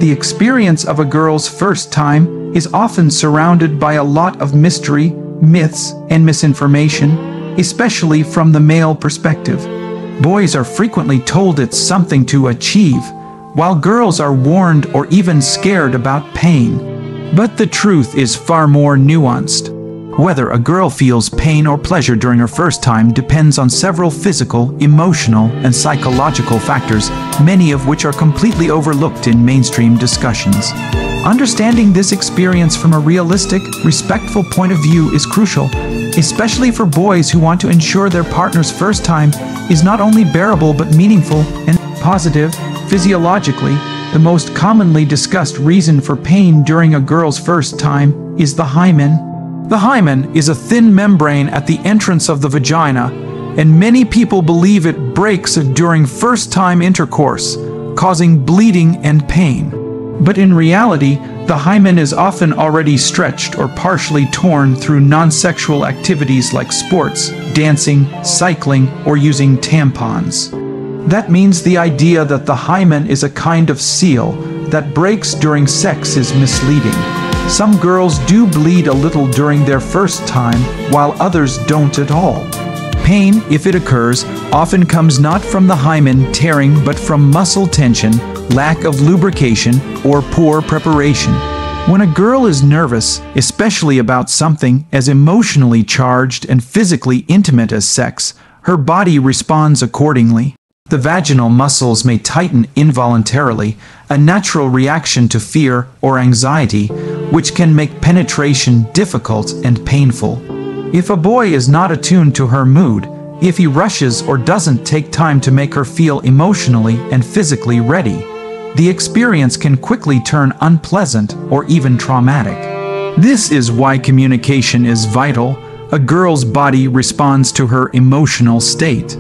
The experience of a girl's first time is often surrounded by a lot of mystery, myths, and misinformation, especially from the male perspective. Boys are frequently told it's something to achieve, while girls are warned or even scared about pain. But the truth is far more nuanced. Whether a girl feels pain or pleasure during her first time depends on several physical, emotional, and psychological factors, many of which are completely overlooked in mainstream discussions. Understanding this experience from a realistic, respectful point of view is crucial, especially for boys who want to ensure their partner's first time is not only bearable but meaningful and positive. Physiologically, the most commonly discussed reason for pain during a girl's first time is the hymen. The hymen is a thin membrane at the entrance of the vagina, and many people believe it breaks during first-time intercourse, causing bleeding and pain. But in reality, the hymen is often already stretched or partially torn through non-sexual activities like sports, dancing, cycling, or using tampons. That means the idea that the hymen is a kind of seal that breaks during sex is misleading. Some girls do bleed a little during their first time, while others don't at all. Pain, if it occurs, often comes not from the hymen tearing but from muscle tension, lack of lubrication, or poor preparation. When a girl is nervous, especially about something as emotionally charged and physically intimate as sex, her body responds accordingly. The vaginal muscles may tighten involuntarily, a natural reaction to fear or anxiety, which can make penetration difficult and painful. If a boy is not attuned to her mood, if he rushes or doesn't take time to make her feel emotionally and physically ready, the experience can quickly turn unpleasant or even traumatic. This is why communication is vital. A girl's body responds to her emotional state.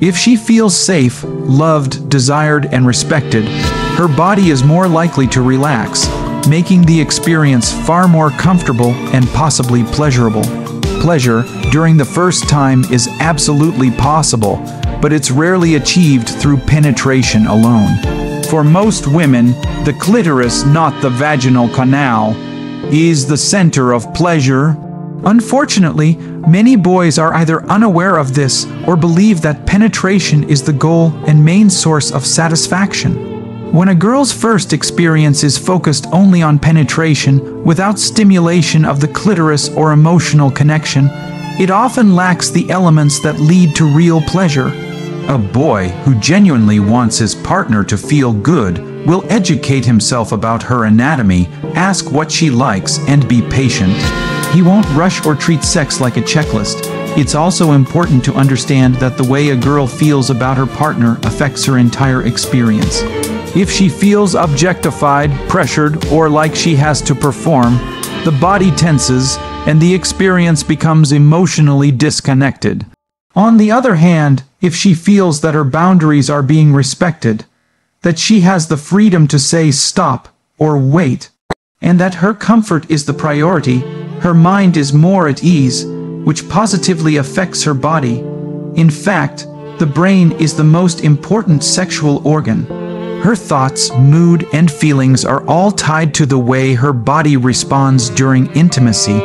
If she feels safe, loved, desired, and respected, her body is more likely to relax, making the experience far more comfortable and possibly pleasurable. Pleasure during the first time is absolutely possible, but it's rarely achieved through penetration alone. For most women, the clitoris, not the vaginal canal, is the center of pleasure. Unfortunately, many boys are either unaware of this or believe that penetration is the goal and main source of satisfaction. When a girl's first experience is focused only on penetration without stimulation of the clitoris or emotional connection, it often lacks the elements that lead to real pleasure. A boy who genuinely wants his partner to feel good will educate himself about her anatomy, ask what she likes, and be patient. He won't rush or treat sex like a checklist. It's also important to understand that the way a girl feels about her partner affects her entire experience. If she feels objectified, pressured, or like she has to perform, the body tenses and the experience becomes emotionally disconnected. On the other hand, if she feels that her boundaries are being respected, that she has the freedom to say stop or wait, and that her comfort is the priority, her mind is more at ease, which positively affects her body. In fact, the brain is the most important sexual organ. Her thoughts, mood, and feelings are all tied to the way her body responds during intimacy.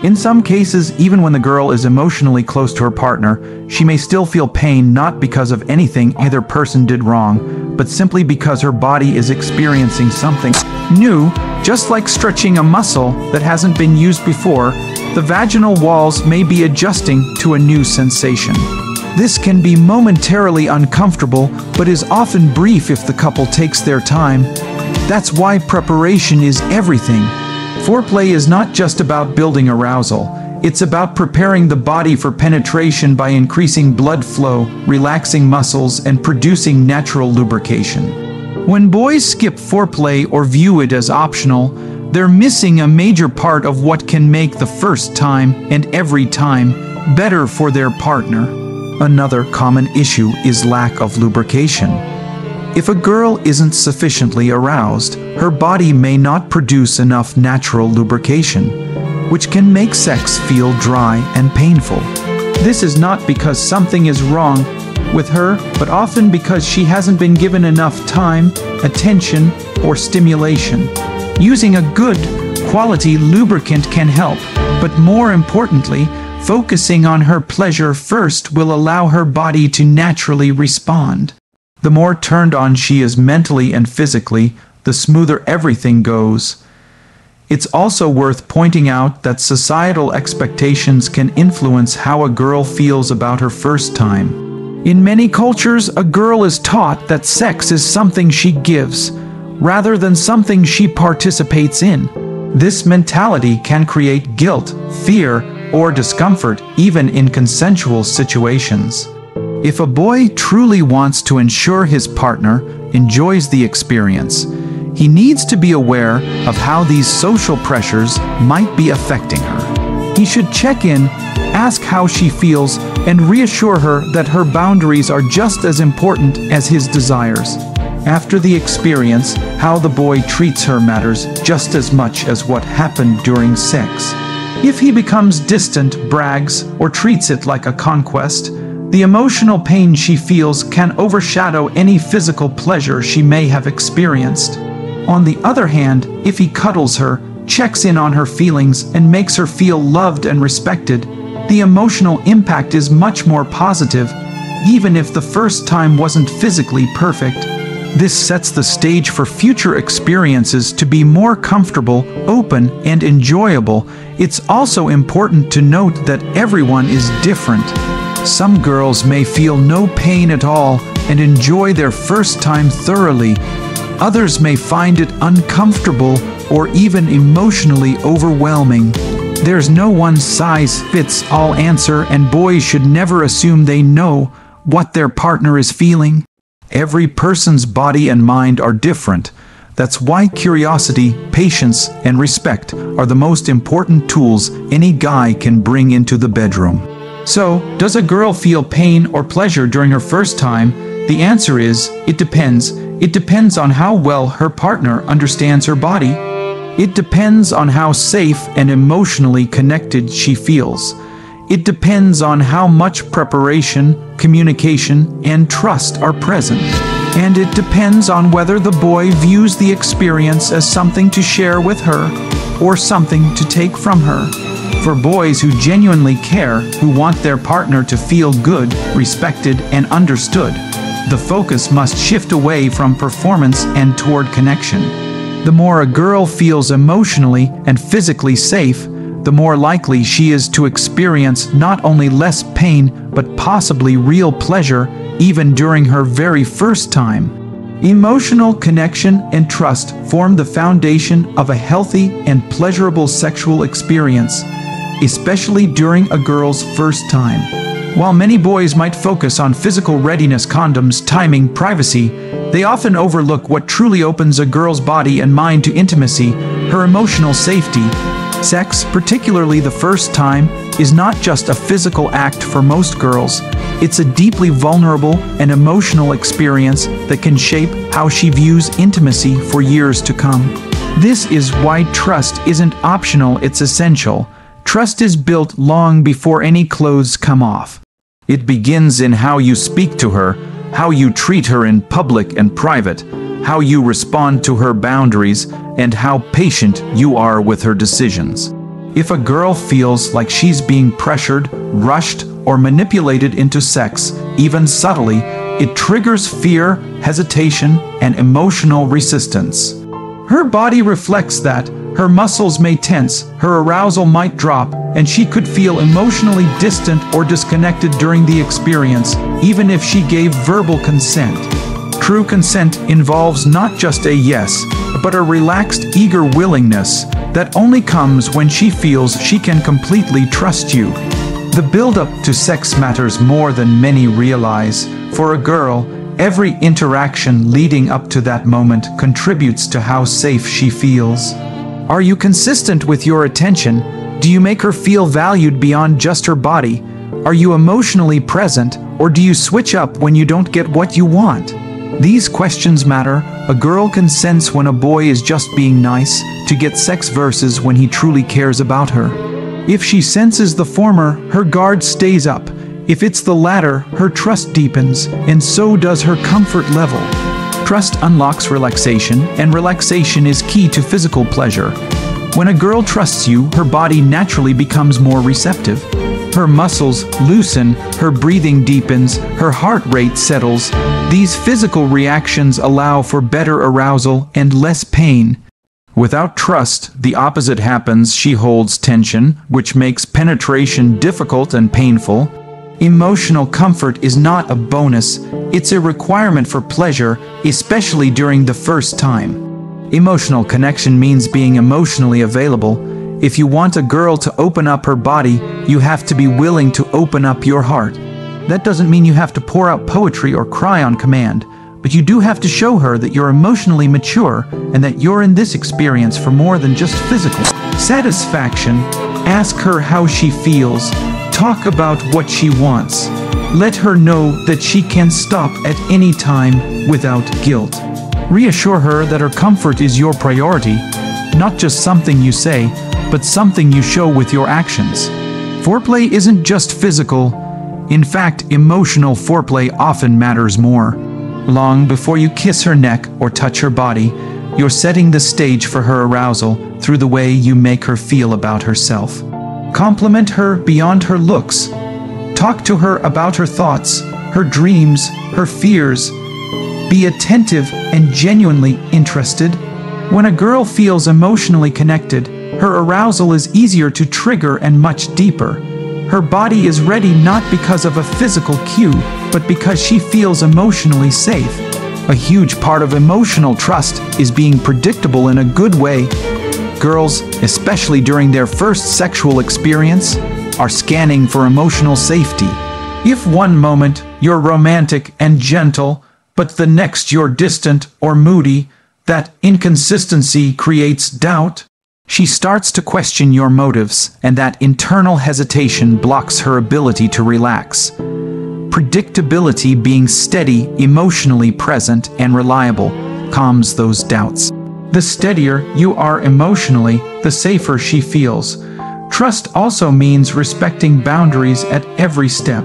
In some cases, even when the girl is emotionally close to her partner, she may still feel pain not because of anything either person did wrong, but simply because her body is experiencing something new. Just like stretching a muscle that hasn't been used before, the vaginal walls may be adjusting to a new sensation. This can be momentarily uncomfortable, but is often brief if the couple takes their time. That's why preparation is everything. Foreplay is not just about building arousal. It's about preparing the body for penetration by increasing blood flow, relaxing muscles, and producing natural lubrication. When boys skip foreplay or view it as optional, they're missing a major part of what can make the first time and every time better for their partner. Another common issue is lack of lubrication. If a girl isn't sufficiently aroused, her body may not produce enough natural lubrication, which can make sex feel dry and painful. This is not because something is wrong, with her, but often because she hasn't been given enough time, attention, or stimulation. Using a good, quality lubricant can help, but more importantly, focusing on her pleasure first will allow her body to naturally respond. The more turned on she is mentally and physically, the smoother everything goes. It's also worth pointing out that societal expectations can influence how a girl feels about her first time. In many cultures, a girl is taught that sex is something she gives, rather than something she participates in. This mentality can create guilt, fear, or discomfort even in consensual situations. If a boy truly wants to ensure his partner enjoys the experience, he needs to be aware of how these social pressures might be affecting her. He should check in, ask how she feels, and reassure her that her boundaries are just as important as his desires. After the experience, how the boy treats her matters just as much as what happened during sex. If he becomes distant, brags, or treats it like a conquest, the emotional pain she feels can overshadow any physical pleasure she may have experienced. On the other hand, if he cuddles her, checks in on her feelings, and makes her feel loved and respected, the emotional impact is much more positive, even if the first time wasn't physically perfect. This sets the stage for future experiences to be more comfortable, open, and enjoyable. It's also important to note that everyone is different. Some girls may feel no pain at all and enjoy their first time thoroughly. Others may find it uncomfortable or even emotionally overwhelming. There's no one-size-fits-all answer, and boys should never assume they know what their partner is feeling. Every person's body and mind are different. That's why curiosity, patience, and respect are the most important tools any guy can bring into the bedroom. So, does a girl feel pain or pleasure during her first time? The answer is, it depends. It depends on how well her partner understands her body. It depends on how safe and emotionally connected she feels. It depends on how much preparation, communication, and trust are present. And it depends on whether the boy views the experience as something to share with her or something to take from her. For boys who genuinely care, who want their partner to feel good, respected, and understood, the focus must shift away from performance and toward connection. The more a girl feels emotionally and physically safe, the more likely she is to experience not only less pain but possibly real pleasure even during her very first time. Emotional connection and trust form the foundation of a healthy and pleasurable sexual experience, especially during a girl's first time. While many boys might focus on physical readiness, condoms, timing, privacy, they often overlook what truly opens a girl's body and mind to intimacy, her emotional safety. Sex, particularly the first time, is not just a physical act for most girls. It's a deeply vulnerable and emotional experience that can shape how she views intimacy for years to come. This is why trust isn't optional, it's essential. Trust is built long before any clothes come off. It begins in how you speak to her, how you treat her in public and private, how you respond to her boundaries, and how patient you are with her decisions. If a girl feels like she's being pressured, rushed, or manipulated into sex, even subtly, it triggers fear, hesitation, and emotional resistance. Her body reflects that. Her muscles may tense, her arousal might drop, and she could feel emotionally distant or disconnected during the experience, even if she gave verbal consent. True consent involves not just a yes, but a relaxed, eager willingness that only comes when she feels she can completely trust you. The build-up to sex matters more than many realize. For a girl, every interaction leading up to that moment contributes to how safe she feels. Are you consistent with your attention? Do you make her feel valued beyond just her body? Are you emotionally present, or do you switch up when you don't get what you want? These questions matter. A girl can sense when a boy is just being nice to get sex versus when he truly cares about her. If she senses the former, her guard stays up. If it's the latter, her trust deepens, and so does her comfort level. Trust unlocks relaxation, and relaxation is key to physical pleasure. When a girl trusts you, her body naturally becomes more receptive. Her muscles loosen, her breathing deepens, her heart rate settles. These physical reactions allow for better arousal and less pain. Without trust, the opposite happens. She holds tension, which makes penetration difficult and painful. Emotional comfort is not a bonus, it's a requirement for pleasure, especially during the first time. Emotional connection means being emotionally available. If you want a girl to open up her body, you have to be willing to open up your heart. That doesn't mean you have to pour out poetry or cry on command, but you do have to show her that you're emotionally mature and that you're in this experience for more than just physical satisfaction. Ask her how she feels. Talk about what she wants. Let her know that she can stop at any time without guilt. Reassure her that her comfort is your priority, not just something you say, but something you show with your actions. Foreplay isn't just physical. In fact, emotional foreplay often matters more. Long before you kiss her neck or touch her body, you're setting the stage for her arousal through the way you make her feel about herself. Compliment her beyond her looks. Talk to her about her thoughts, her dreams, her fears. Be attentive and genuinely interested. When a girl feels emotionally connected, her arousal is easier to trigger and much deeper. Her body is ready not because of a physical cue, but because she feels emotionally safe. A huge part of emotional trust is being predictable in a good way. Girls, especially during their first sexual experience, are scanning for emotional safety. If one moment you're romantic and gentle, but the next you're distant or moody, that inconsistency creates doubt. She starts to question your motives, and that internal hesitation blocks her ability to relax. Predictability, being steady, emotionally present, and reliable, calms those doubts. The steadier you are emotionally, the safer she feels. Trust also means respecting boundaries at every step.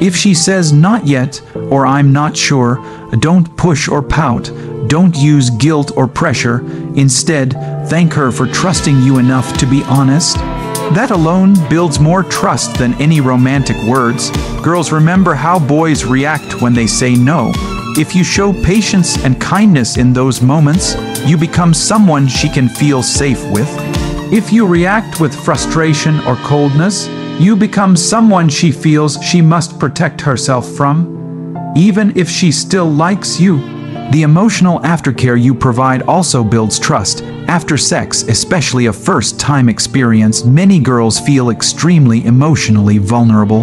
If she says not yet, or I'm not sure, don't push or pout. Don't use guilt or pressure. Instead, thank her for trusting you enough to be honest. That alone builds more trust than any romantic words. Girls, remember how boys react when they say no. If you show patience and kindness in those moments, you become someone she can feel safe with. If you react with frustration or coldness, you become someone she feels she must protect herself from. Even if she still likes you, the emotional aftercare you provide also builds trust. After sex, especially a first-time experience, many girls feel extremely emotionally vulnerable.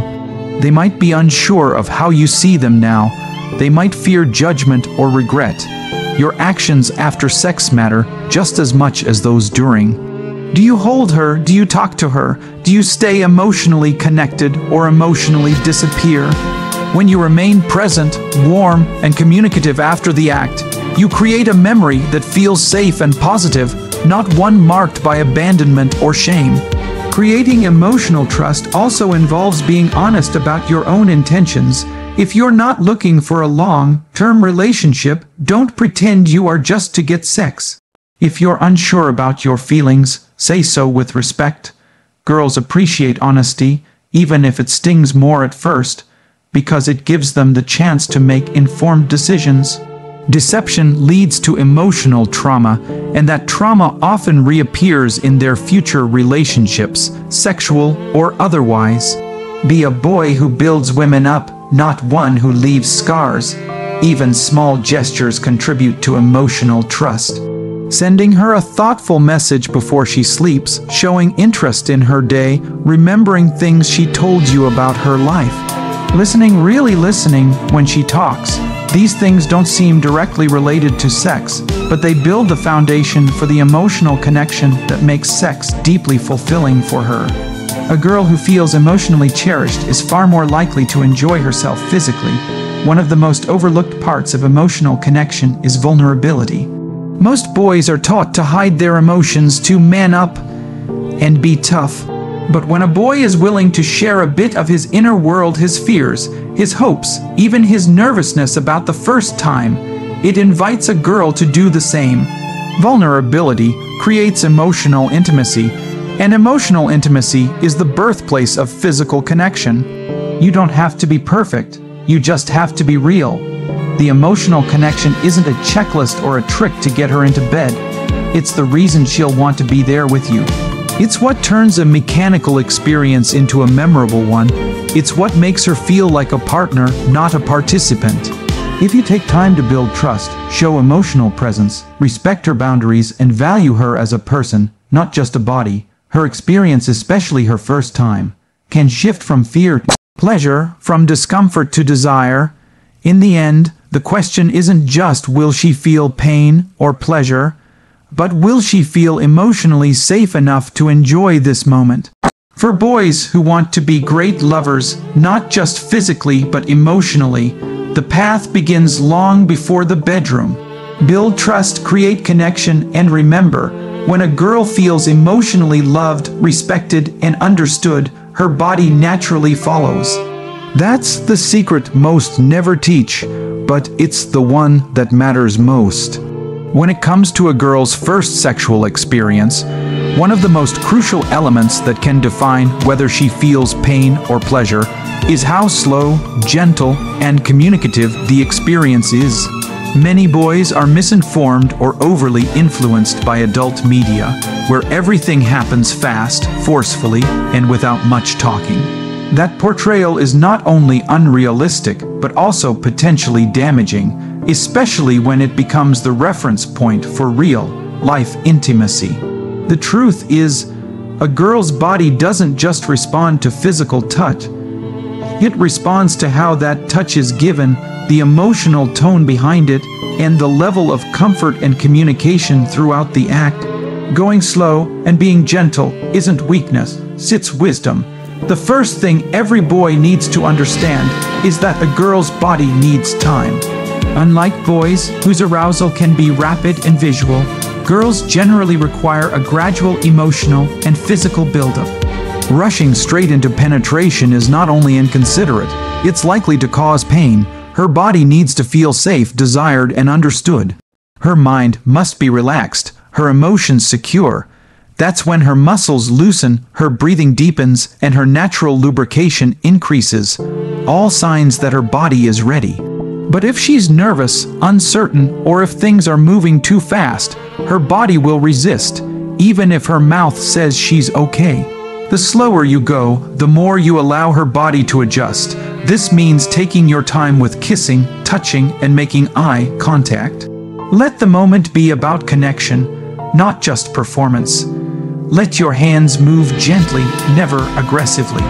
They might be unsure of how you see them now. They might fear judgment or regret. Your actions after sex matter just as much as those during. Do you hold her? Do you talk to her? Do you stay emotionally connected or emotionally disappear? When you remain present, warm, and communicative after the act, you create a memory that feels safe and positive, not one marked by abandonment or shame. Creating emotional trust also involves being honest about your own intentions. If you're not looking for a long-term relationship, don't pretend you are just to get sex. If you're unsure about your feelings, say so with respect. Girls appreciate honesty, even if it stings more at first, because it gives them the chance to make informed decisions. Deception leads to emotional trauma, and that trauma often reappears in their future relationships, sexual or otherwise. Be a boy who builds women up, not one who leaves scars. Even small gestures contribute to emotional trust. Sending her a thoughtful message before she sleeps, showing interest in her day, remembering things she told you about her life. Really listening when she talks. These things don't seem directly related to sex, but they build the foundation for the emotional connection that makes sex deeply fulfilling for her. A girl who feels emotionally cherished is far more likely to enjoy herself physically. One of the most overlooked parts of emotional connection is vulnerability. Most boys are taught to hide their emotions, to man up and be tough. But when a boy is willing to share a bit of his inner world, his fears, his hopes, even his nervousness about the first time, it invites a girl to do the same. Vulnerability creates emotional intimacy, and emotional intimacy is the birthplace of physical connection. You don't have to be perfect, you just have to be real. The emotional connection isn't a checklist or a trick to get her into bed. It's the reason she'll want to be there with you. It's what turns a mechanical experience into a memorable one. It's what makes her feel like a partner, not a participant. If you take time to build trust, show emotional presence, respect her boundaries, and value her as a person, not just a body, her experience, especially her first time, can shift from fear to pleasure, from discomfort to desire. In the end, the question isn't just will she feel pain or pleasure, but will she feel emotionally safe enough to enjoy this moment? For boys who want to be great lovers, not just physically but emotionally, the path begins long before the bedroom. Build trust, create connection, and remember, when a girl feels emotionally loved, respected, and understood, her body naturally follows. That's the secret most never teach, but it's the one that matters most. When it comes to a girl's first sexual experience, one of the most crucial elements that can define whether she feels pain or pleasure is how slow, gentle, and communicative the experience is. Many boys are misinformed or overly influenced by adult media, where everything happens fast, forcefully, and without much talking. That portrayal is not only unrealistic, but also potentially damaging, especially when it becomes the reference point for real-life intimacy. The truth is, a girl's body doesn't just respond to physical touch. It responds to how that touch is given, the emotional tone behind it, and the level of comfort and communication throughout the act. Going slow and being gentle isn't weakness, it's wisdom. The first thing every boy needs to understand is that a girl's body needs time. Unlike boys, whose arousal can be rapid and visual, girls generally require a gradual emotional and physical buildup. Rushing straight into penetration is not only inconsiderate, it's likely to cause pain. Her body needs to feel safe, desired, and understood. Her mind must be relaxed, her emotions secure. That's when her muscles loosen, her breathing deepens, and her natural lubrication increases. All signs that her body is ready. But if she's nervous, uncertain, or if things are moving too fast, her body will resist, even if her mouth says she's okay. The slower you go, the more you allow her body to adjust. This means taking your time with kissing, touching, and making eye contact. Let the moment be about connection, not just performance. Let your hands move gently, never aggressively.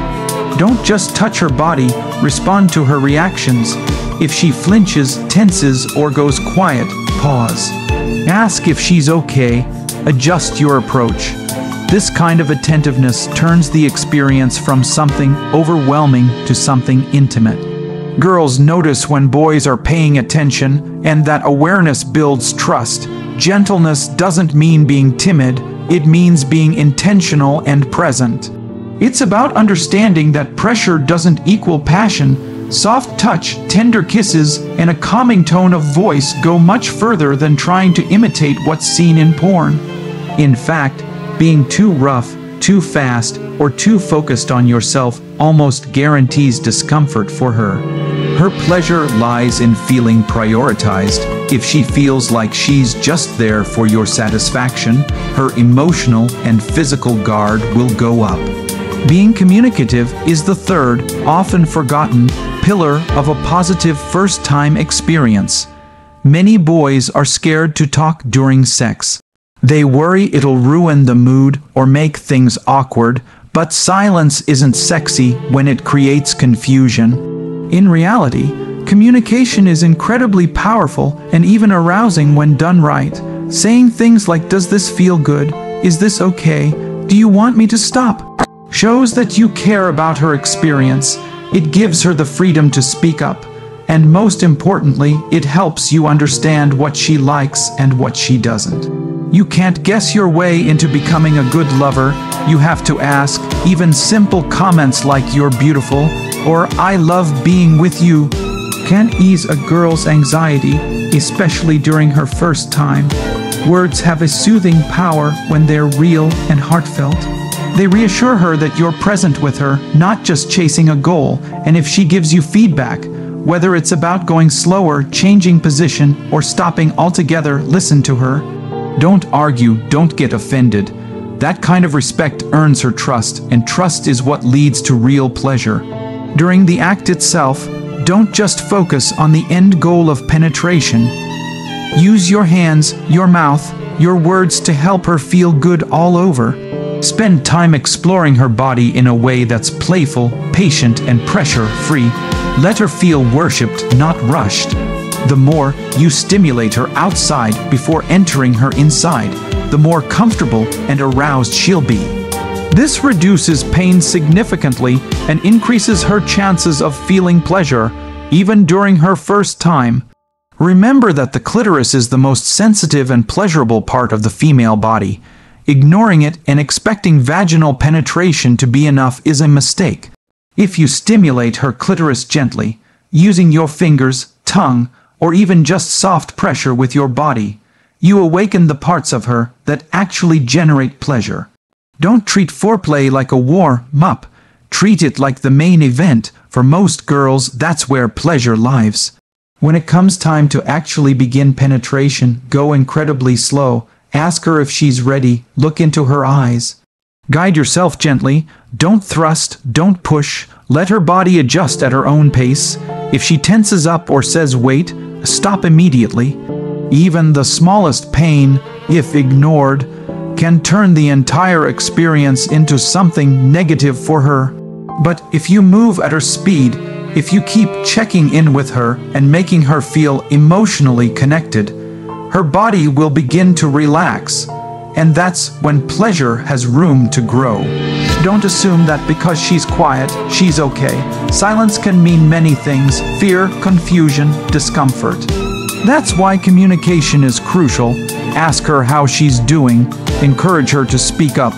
Don't just touch her body, respond to her reactions. If she flinches, tenses, or goes quiet, pause. Ask if she's okay, adjust your approach. This kind of attentiveness turns the experience from something overwhelming to something intimate. Girls notice when boys are paying attention, and that awareness builds trust. Gentleness doesn't mean being timid, it means being intentional and present. It's about understanding that pressure doesn't equal passion. Soft touch, tender kisses, and a calming tone of voice go much further than trying to imitate what's seen in porn. In fact, being too rough, too fast, or too focused on yourself almost guarantees discomfort for her. Her pleasure lies in feeling prioritized. If she feels like she's just there for your satisfaction, her emotional and physical guard will go up. Being communicative is the third, often forgotten, pillar of a positive first-time experience. Many boys are scared to talk during sex. They worry it'll ruin the mood or make things awkward, but silence isn't sexy when it creates confusion. In reality, communication is incredibly powerful and even arousing when done right. Saying things like, "Does this feel good? Is this okay? Do you want me to stop?" shows that you care about her experience. It gives her the freedom to speak up. And most importantly, it helps you understand what she likes and what she doesn't. You can't guess your way into becoming a good lover. You have to ask, Even simple comments like "you're beautiful" or "I love being with you" can ease a girl's anxiety, especially during her first time. Words have a soothing power when they're real and heartfelt. They reassure her that you're present with her, not just chasing a goal, and if she gives you feedback, whether it's about going slower, changing position, or stopping altogether, listen to her. Don't argue, don't get offended. That kind of respect earns her trust, and trust is what leads to real pleasure. During the act itself, don't just focus on the end goal of penetration. Use your hands, your mouth, your words to help her feel good all over. Spend time exploring her body in a way that's playful, patient, and pressure-free. Let her feel worshipped, not rushed. The more you stimulate her outside before entering her inside, the more comfortable and aroused she'll be. This reduces pain significantly and increases her chances of feeling pleasure, even during her first time. Remember that the clitoris is the most sensitive and pleasurable part of the female body. Ignoring it and expecting vaginal penetration to be enough is a mistake. If you stimulate her clitoris gently, using your fingers, tongue, or even just soft pressure with your body, you awaken the parts of her that actually generate pleasure. Don't treat foreplay like a warm-up. Treat it like the main event. For most girls, that's where pleasure lives. When it comes time to actually begin penetration, go incredibly slow. Ask her if she's ready. Look into her eyes. Guide yourself gently. Don't thrust, don't push. Let her body adjust at her own pace. If she tenses up or says wait, stop immediately. Even the smallest pain, if ignored, can turn the entire experience into something negative for her. But if you move at her speed, if you keep checking in with her and making her feel emotionally connected, her body will begin to relax, and that's when pleasure has room to grow. Don't assume that because she's quiet, she's okay. Silence can mean many things: fear, confusion, discomfort. That's why communication is crucial. Ask her how she's doing, encourage her to speak up,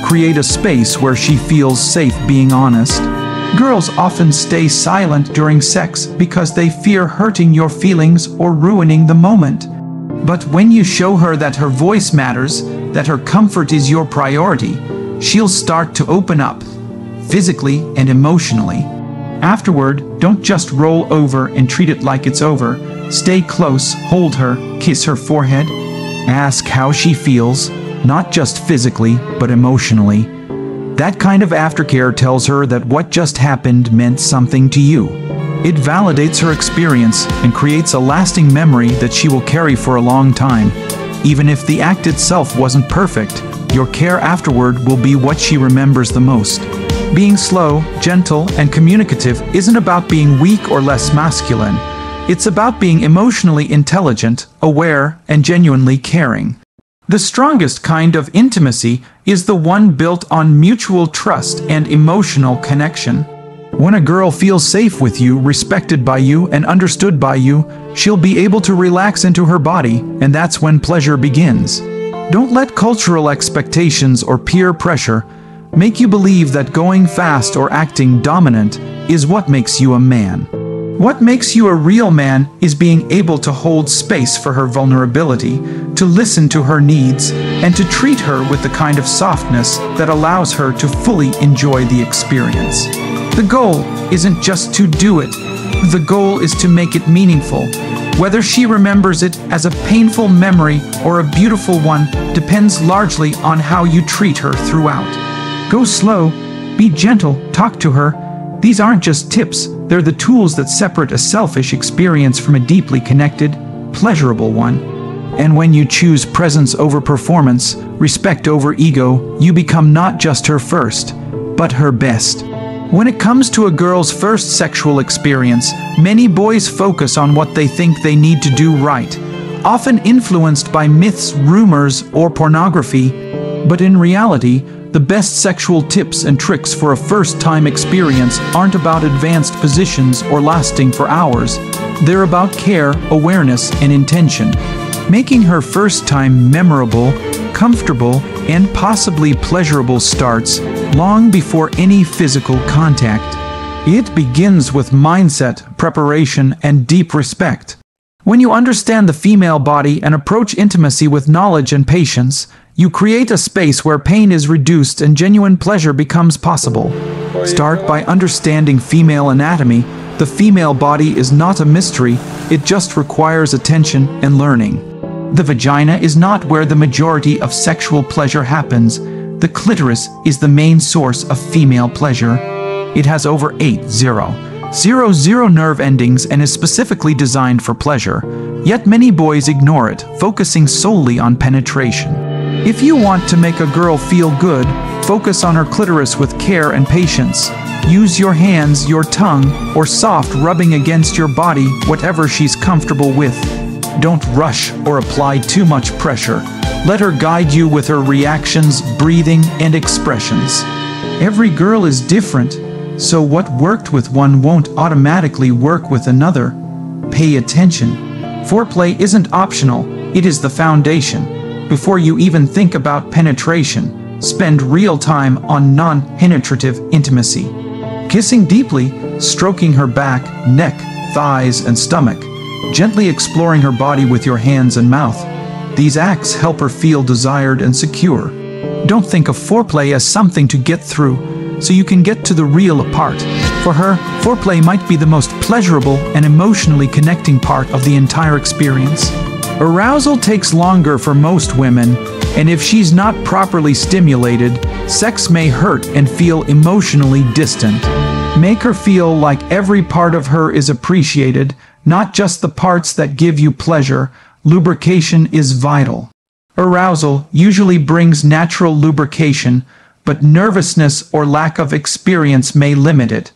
create a space where she feels safe being honest. Girls often stay silent during sex because they fear hurting your feelings or ruining the moment. But when you show her that her voice matters, that her comfort is your priority, she'll start to open up, physically and emotionally. Afterward, don't just roll over and treat it like it's over. Stay close, hold her, kiss her forehead. Ask how she feels, not just physically, but emotionally. That kind of aftercare tells her that what just happened meant something to you. It validates her experience and creates a lasting memory that she will carry for a long time. Even if the act itself wasn't perfect, your care afterward will be what she remembers the most. Being slow, gentle, and communicative isn't about being weak or less masculine. It's about being emotionally intelligent, aware, and genuinely caring. The strongest kind of intimacy is the one built on mutual trust and emotional connection. When a girl feels safe with you, respected by you, and understood by you, she'll be able to relax into her body, and that's when pleasure begins. Don't let cultural expectations or peer pressure make you believe that going fast or acting dominant is what makes you a man. What makes you a real man is being able to hold space for her vulnerability, to listen to her needs, and to treat her with the kind of softness that allows her to fully enjoy the experience. The goal isn't just to do it. The goal is to make it meaningful. Whether she remembers it as a painful memory or a beautiful one depends largely on how you treat her throughout. Go slow, be gentle, talk to her. These aren't just tips, they're the tools that separate a selfish experience from a deeply connected, pleasurable one. And when you choose presence over performance, respect over ego, you become not just her first, but her best. When it comes to a girl's first sexual experience, many boys focus on what they think they need to do right, often influenced by myths, rumors, or pornography. But in reality, the best sexual tips and tricks for a first-time experience aren't about advanced positions or lasting for hours. They're about care, awareness, and intention. Making her first time memorable comfortable, and possibly pleasurable starts long before any physical contact. It begins with mindset, preparation, and deep respect. When you understand the female body and approach intimacy with knowledge and patience, you create a space where pain is reduced and genuine pleasure becomes possible. Start by understanding female anatomy. The female body is not a mystery, it just requires attention and learning. The vagina is not where the majority of sexual pleasure happens. The clitoris is the main source of female pleasure. It has over 8,000 nerve endings and is specifically designed for pleasure, yet many boys ignore it, focusing solely on penetration. If you want to make a girl feel good, focus on her clitoris with care and patience. Use your hands, your tongue, or soft rubbing against your body, whatever she's comfortable with. Don't rush or apply too much pressure. Let her guide you with her reactions, breathing, and expressions. Every girl is different, so what worked with one won't automatically work with another. Pay attention. Foreplay isn't optional, it is the foundation. Before you even think about penetration, spend real time on non-penetrative intimacy. Kissing deeply, stroking her back, neck, thighs, and stomach, gently exploring her body with your hands and mouth. These acts help her feel desired and secure. Don't think of foreplay as something to get through, so you can get to the real part. For her, foreplay might be the most pleasurable and emotionally connecting part of the entire experience. Arousal takes longer for most women, and if she's not properly stimulated, sex may hurt and feel emotionally distant. Make her feel like every part of her is appreciated, not just the parts that give you pleasure. Lubrication is vital. Arousal usually brings natural lubrication, but nervousness or lack of experience may limit it.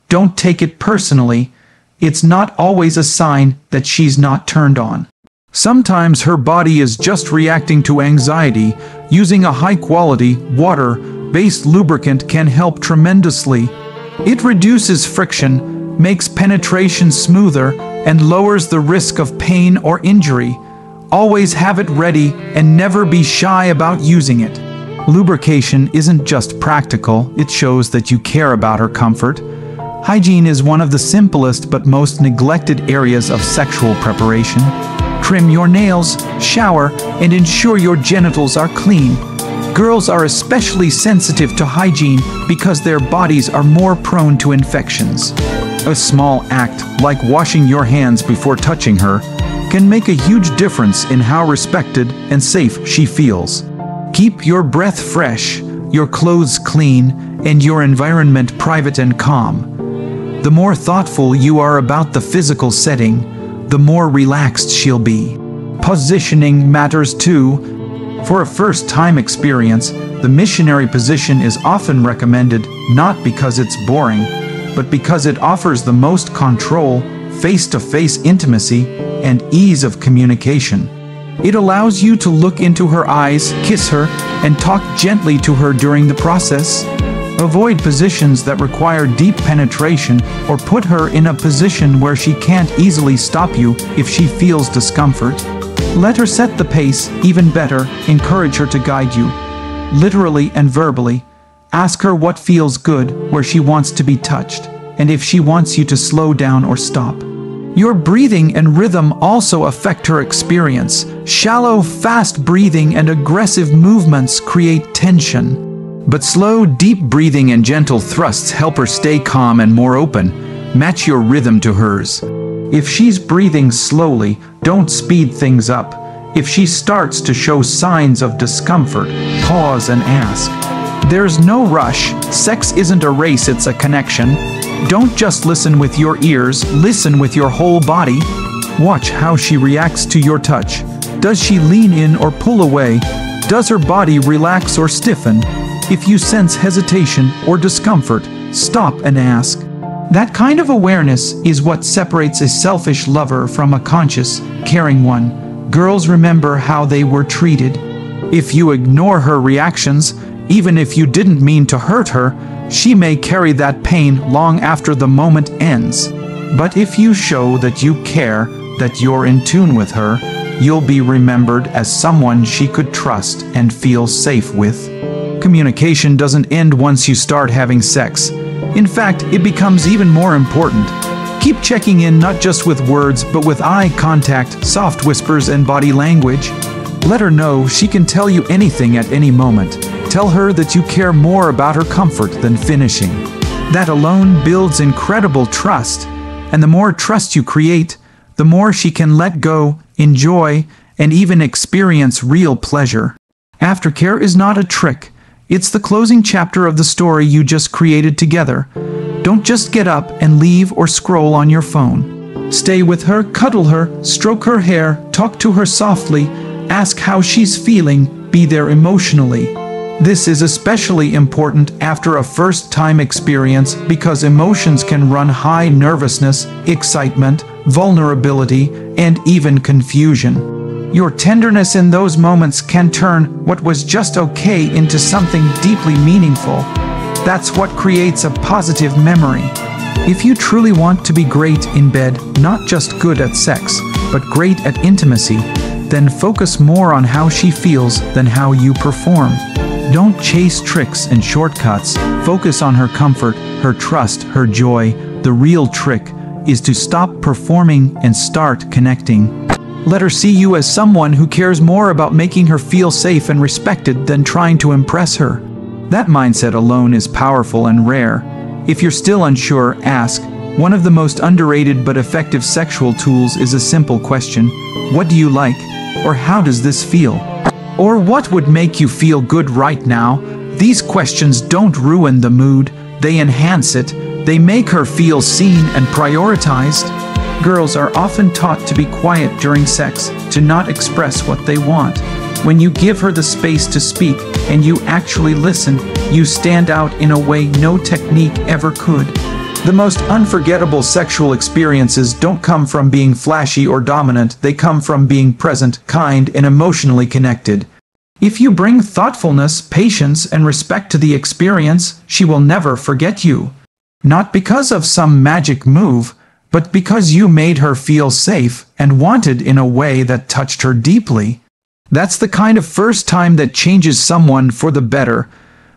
Don't take it personally. It's not always a sign that she's not turned on. Sometimes her body is just reacting to anxiety. Using a high-quality, water-based lubricant can help tremendously. It reduces friction, makes penetration smoother, and lowers the risk of pain or injury. Always have it ready and never be shy about using it. Lubrication isn't just practical, it shows that you care about her comfort. Hygiene is one of the simplest but most neglected areas of sexual preparation. Trim your nails, shower, and ensure your genitals are clean. Girls are especially sensitive to hygiene because their bodies are more prone to infections. A small act, like washing your hands before touching her, can make a huge difference in how respected and safe she feels. Keep your breath fresh, your clothes clean, and your environment private and calm. The more thoughtful you are about the physical setting, the more relaxed she'll be. Positioning matters too. For a first-time experience, the missionary position is often recommended not because it's boring, but because it offers the most control, face-to-face intimacy, and ease of communication. It allows you to look into her eyes, kiss her, and talk gently to her during the process. Avoid positions that require deep penetration or put her in a position where she can't easily stop you if she feels discomfort. Let her set the pace. Even better, encourage her to guide you, literally and verbally. Ask her what feels good, where she wants to be touched, and if she wants you to slow down or stop. Your breathing and rhythm also affect her experience. Shallow, fast breathing and aggressive movements create tension. But slow, deep breathing and gentle thrusts help her stay calm and more open. Match your rhythm to hers. If she's breathing slowly, don't speed things up. If she starts to show signs of discomfort, pause and ask. There's no rush. Sex isn't a race, it's a connection. Don't just listen with your ears, listen with your whole body. Watch how she reacts to your touch. Does she lean in or pull away? Does her body relax or stiffen? If you sense hesitation or discomfort, stop and ask. That kind of awareness is what separates a selfish lover from a conscious, caring one. Girls remember how they were treated. If you ignore her reactions, even if you didn't mean to hurt her, she may carry that pain long after the moment ends. But if you show that you care, that you're in tune with her, you'll be remembered as someone she could trust and feel safe with. Communication doesn't end once you start having sex. In fact, it becomes even more important. Keep checking in not just with words, but with eye contact, soft whispers, and body language. Let her know she can tell you anything at any moment. Tell her that you care more about her comfort than finishing. That alone builds incredible trust, and the more trust you create, the more she can let go, enjoy, and even experience real pleasure. Aftercare is not a trick. It's the closing chapter of the story you just created together. Don't just get up and leave or scroll on your phone. Stay with her, cuddle her, stroke her hair, talk to her softly, ask how she's feeling, be there emotionally. This is especially important after a first-time experience because emotions can run high: nervousness, excitement, vulnerability, and even confusion. Your tenderness in those moments can turn what was just okay into something deeply meaningful. That's what creates a positive memory. If you truly want to be great in bed, not just good at sex, but great at intimacy, then focus more on how she feels than how you perform. Don't chase tricks and shortcuts. Focus on her comfort, her trust, her joy. The real trick is to stop performing and start connecting. Let her see you as someone who cares more about making her feel safe and respected than trying to impress her. That mindset alone is powerful and rare. If you're still unsure, ask. One of the most underrated but effective sexual tools is a simple question. What do you like? Or how does this feel? Or what would make you feel good right now? These questions don't ruin the mood, they enhance it. They make her feel seen and prioritized. Girls are often taught to be quiet during sex, to not express what they want. When you give her the space to speak and you actually listen, you stand out in a way no technique ever could. The most unforgettable sexual experiences don't come from being flashy or dominant, they come from being present, kind, and emotionally connected. If you bring thoughtfulness, patience, and respect to the experience, she will never forget you. Not because of some magic move, but because you made her feel safe and wanted in a way that touched her deeply. That's the kind of first time that changes someone for the better.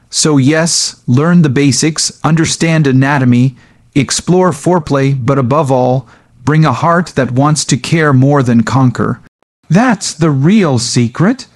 So yes, learn the basics, understand anatomy, explore foreplay, but above all, bring a heart that wants to care more than conquer. That's the real secret.